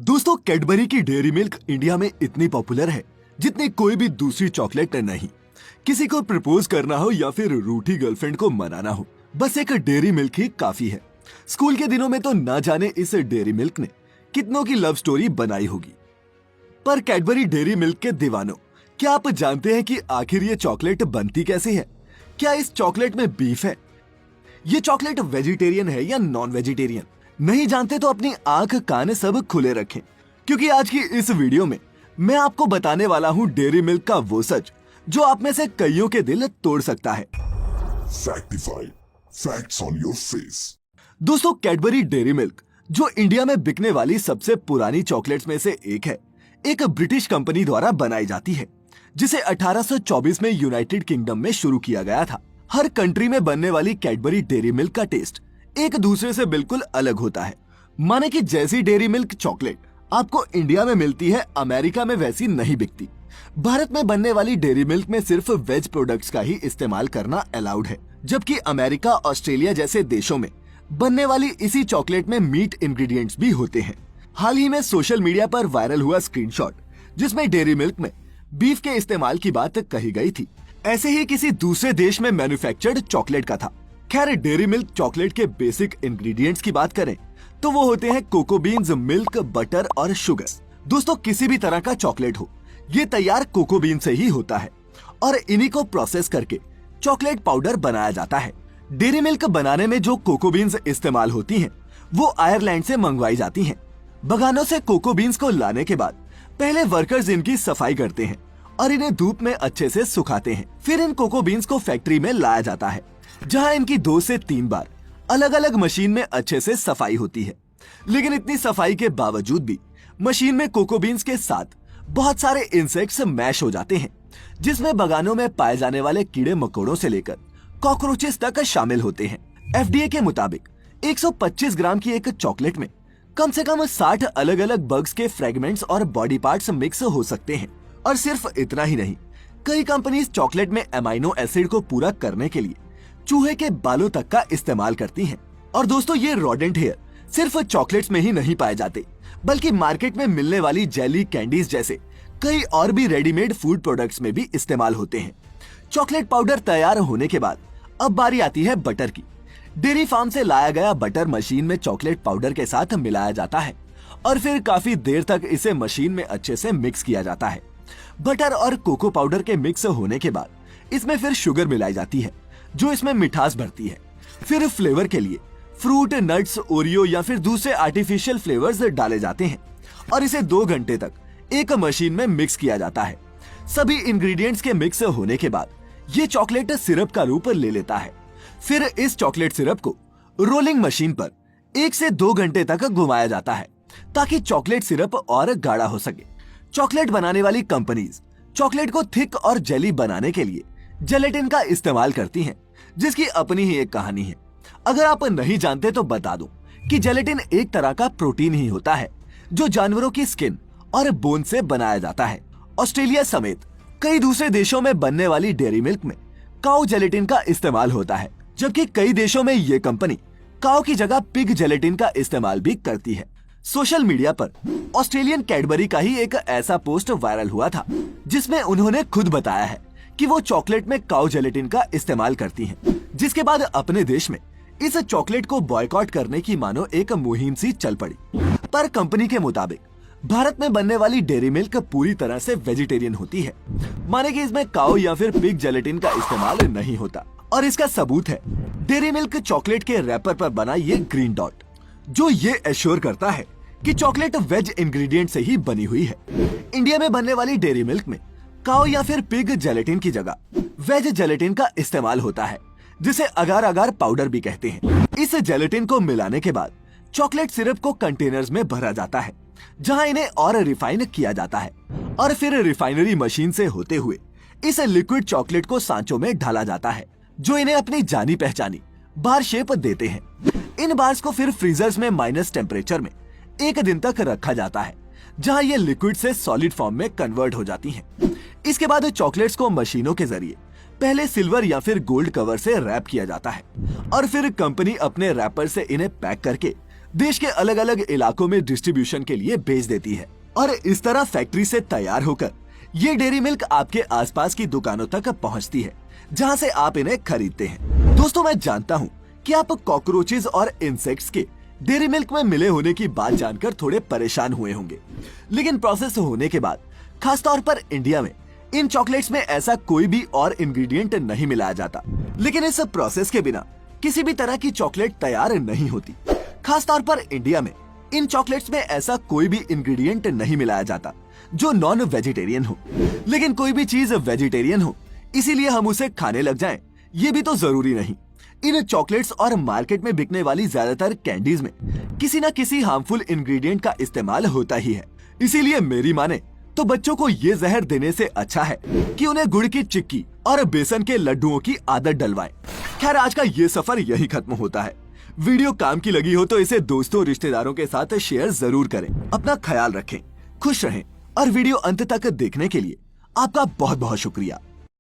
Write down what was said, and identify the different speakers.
Speaker 1: दोस्तों, कैडबरी की dairy milk India में इतनी पॉपुलर है जितनी कोई भी दूसरी चॉकलेट नहीं। किसी को प्रपोज करना हो या फिर रूठी गर्लफ्रेंड को मनाना हो, बस एक डेयरी मिल्क ही काफी है। स्कूल के दिनों में तो ना जाने इस डेयरी मिल्क ने कितनों की लव स्टोरी बनाई होगी। पर कैडबरी डेयरी मिल्क के दीवानों, क्या आप जानते हैं कि आखिर ये चॉकलेट बनती कैसे है? क्या इस चॉकलेट में बीफ है? ये चॉकलेट वेजिटेरियन है या नॉन वेजिटेरियन? नहीं जानते तो अपनी आंख कान सब खुले रखें, क्योंकि आज की इस वीडियो में मैं आपको बताने वाला हूँ डेयरी मिल्क का वो सच जो आप में से कईयों के दिल तोड़ सकता है।
Speaker 2: Factified. Facts on your face.
Speaker 1: दोस्तों, कैडबरी डेयरी मिल्क जो इंडिया में बिकने वाली सबसे पुरानी चॉकलेट्स में से एक है, एक ब्रिटिश कंपनी द्वारा बनाई जाती है, जिसे 1824 में यूनाइटेड किंगडम में शुरू किया गया था। हर कंट्री में बनने वाली कैडबरी डेयरी मिल्क का टेस्ट एक दूसरे से बिल्कुल अलग होता है। माने कि जैसी डेयरी मिल्क चॉकलेट आपको इंडिया में मिलती है, अमेरिका में वैसी नहीं बिकती। भारत में बनने वाली डेयरी मिल्क में सिर्फ वेज प्रोडक्ट्स का ही इस्तेमाल करना अलाउड है, जबकि अमेरिका, ऑस्ट्रेलिया जैसे देशों में बनने वाली इसी चॉकलेट में मीट इंग्रेडिएंट्स भी होते हैं। हाल ही में सोशल मीडिया पर वायरल हुआ स्क्रीनशॉट जिसमें डेयरी मिल्क में बीफ के इस्तेमाल की बात कही गई थी, ऐसे ही किसी दूसरे देश में मैन्युफैक्चर्ड चॉकलेट का था। खैर, डेयरी मिल्क चॉकलेट के बेसिक इंग्रेडिएंट्स की बात करें तो वो होते हैं कोको बीन्स, मिल्क, बटर और शुगर। दोस्तों, किसी भी तरह का चॉकलेट हो, ये तैयार कोको बीन से ही होता है और इन्हीं को प्रोसेस करके चॉकलेट पाउडर बनाया जाता है। डेयरी मिल्क बनाने में जो कोको बीन्स इस्तेमाल होती हैं, वो आयरलैंड से मंगवाई जाती हैं। बगानों से कोको बीन्स को लाने के बाद पहले वर्कर्स इनकी सफाई करते हैं और इन्हें धूप में अच्छे से सुखाते हैं। फिर इन कोको बीन्स को फैक्ट्री में लाया जाता है, जहां इनकी 2 से 3 बार अलग अलग मशीन में अच्छे से सफाई होती है। लेकिन इतनी सफाई के बावजूद भी मशीन में कोको बीन्स के साथ बहुत सारे इंसेक्ट्स मैश हो जाते हैं, जिसमें बगानों में पाए जाने वाले कीड़े मकोड़ों से लेकर कॉकरोचेस तक शामिल होते हैं। एफडीए के मुताबिक 125 ग्राम की एक चॉकलेट में कम से कम 60 अलग अलग बग्स के फ्रेगमेंट्स और बॉडी पार्ट्स मिक्स हो सकते हैं। और सिर्फ इतना ही नहीं, कई कंपनीज चॉकलेट में अमाइनो एसिड को पूरा करने के लिए चूहे के बालों तक का इस्तेमाल करती हैं। और दोस्तों, ये रोडेंट हेयर सिर्फ चॉकलेट्स में ही नहीं पाए जाते, बल्कि मार्केट में मिलने वाली जेली, कैंडीज जैसे कई और भी रेडीमेड फूड प्रोडक्ट्स में भी इस्तेमाल होते हैं। चॉकलेट पाउडर तैयार होने के बाद अब बारी आती है बटर की। डेयरी फार्म से लाया गया बटर मशीन में चॉकलेट पाउडर के साथ मिलाया जाता है और फिर काफी देर तक इसे मशीन में अच्छे से मिक्स किया जाता है। बटर और कोको पाउडर के मिक्स होने के बाद इसमें फिर शुगर मिलाई जाती है, जो इसमें मिठास भरती है। फिर फ्लेवर के लिए फ्रूट, नट्स, ओरियो या फिर दूसरे आर्टिफिशियल फ्लेवर्स डाले जाते हैं और इसे 2 घंटे तक एक मशीन में मिक्स किया जाता है। सभी इंग्रेडिएंट्स के मिक्स होने के बाद ये चॉकलेट सिरप का रूप ले लेता है। फिर इस चॉकलेट सिरप को रोलिंग मशीन पर 1 से 2 घंटे तक घुमाया जाता है, ताकि चॉकलेट सिरप और गाढ़ा हो सके। चॉकलेट बनाने वाली कंपनीज चॉकलेट को थिक और जेली बनाने के लिए जेलेटिन का इस्तेमाल करती हैं, जिसकी अपनी ही एक कहानी है। अगर आप नहीं जानते तो बता दूं कि जेलेटिन एक तरह का प्रोटीन ही होता है, जो जानवरों की स्किन और बोन से बनाया जाता है। ऑस्ट्रेलिया समेत कई दूसरे देशों में बनने वाली डेयरी मिल्क में काऊ जेलेटिन का इस्तेमाल होता है, जबकि कई देशों में ये कंपनी काऊ की जगह पिग जेलेटिन का इस्तेमाल भी करती है। सोशल मीडिया पर ऑस्ट्रेलियन कैडबरी का ही एक ऐसा पोस्ट वायरल हुआ था, जिसमें उन्होंने खुद बताया है कि वो चॉकलेट में काऊ जेलेटिन का इस्तेमाल करती हैं, जिसके बाद अपने देश में इस चॉकलेट को बॉयकॉट करने की मानो एक मुहिम सी चल पड़ी। पर कंपनी के मुताबिक भारत में बनने वाली डेयरी मिल्क पूरी तरह से वेजिटेरियन होती है, माने कि इसमें काऊ या फिर पिग जेलेटिन का इस्तेमाल नहीं होता। और इसका सबूत है डेयरी मिल्क चॉकलेट के रैपर पर बना ये ग्रीन डॉट, जो ये एश्योर करता है कि चॉकलेट वेज इंग्रेडिएंट से ही बनी हुई है। इंडिया में बनने वाली डेयरी मिल्क में काऊ या फिर पिग जेलेटिन की जगह वेज जेलेटिन का इस्तेमाल होता है, जिसे अगार अगार पाउडर भी कहते हैं। इस जेलेटिन को मिलाने के बाद चॉकलेट सिरप को कंटेनर्स में भरा जाता है, जहां इन्हें और रिफाइन किया जाता है और फिर रिफाइनरी मशीन से होते हुए इस लिक्विड चॉकलेट को सांचों में ढाला जाता है, जो इन्हें अपनी जानी पहचानी बार शेप देते हैं। इन बार्स को फिर फ्रीजर्स में माइनस टेम्परेचर में 1 दिन तक रखा जाता है, जहां ये लिक्विड से सॉलिड फॉर्म में कन्वर्ट हो जाती हैं। इसके बाद चॉकलेट्स को मशीनों के जरिए पहले सिल्वर या फिर गोल्ड कवर से रैप किया जाता है और फिर कंपनी अपने रैपर से इन्हें पैक करके देश के अलग अलग इलाकों में डिस्ट्रीब्यूशन के लिए भेज देती है और इस तरह फैक्ट्री से तैयार होकर ये डेयरी मिल्क आपके आसपास की दुकानों तक पहुंचती है, जहां से आप इन्हें खरीदते हैं। दोस्तों, मैं जानता हूं कि आप कॉकरोचेस और इंसेक्ट्स के डेयरी मिल्क में मिले होने की बात जानकर थोड़े परेशान हुए होंगे, लेकिन प्रोसेस होने के बाद खासतौर पर इंडिया में इन चॉकलेट्स में ऐसा कोई भी और इंग्रेडिएंट नहीं मिलाया जाता। लेकिन इस प्रोसेस के बिना किसी भी तरह की चॉकलेट तैयार नहीं होती। खासतौर पर इंडिया में इन चॉकलेट्स में ऐसा कोई भी इंग्रेडिएंट नहीं मिलाया जाता जो नॉन वेजिटेरियन हो। लेकिन कोई भी चीज वेजिटेरियन हो इसीलिए हम उसे खाने लग जाएं, ये भी तो जरूरी नहीं। इन चॉकलेट्स और मार्केट में बिकने वाली ज्यादातर कैंडीज में किसी न किसी हार्मफुल इंग्रेडिएंट का इस्तेमाल होता ही है। इसीलिए मेरी माने तो बच्चों को ये जहर देने से अच्छा है कि उन्हें गुड़ की चिक्की और बेसन के लड्डुओं की आदत डलवाएं। खैर, आज का ये सफर यही खत्म होता है। वीडियो काम की लगी हो तो इसे दोस्तों रिश्तेदारों के साथ शेयर जरूर करें। अपना ख्याल रखें, खुश रहें और वीडियो अंत तक देखने के लिए आपका बहुत बहुत शुक्रिया।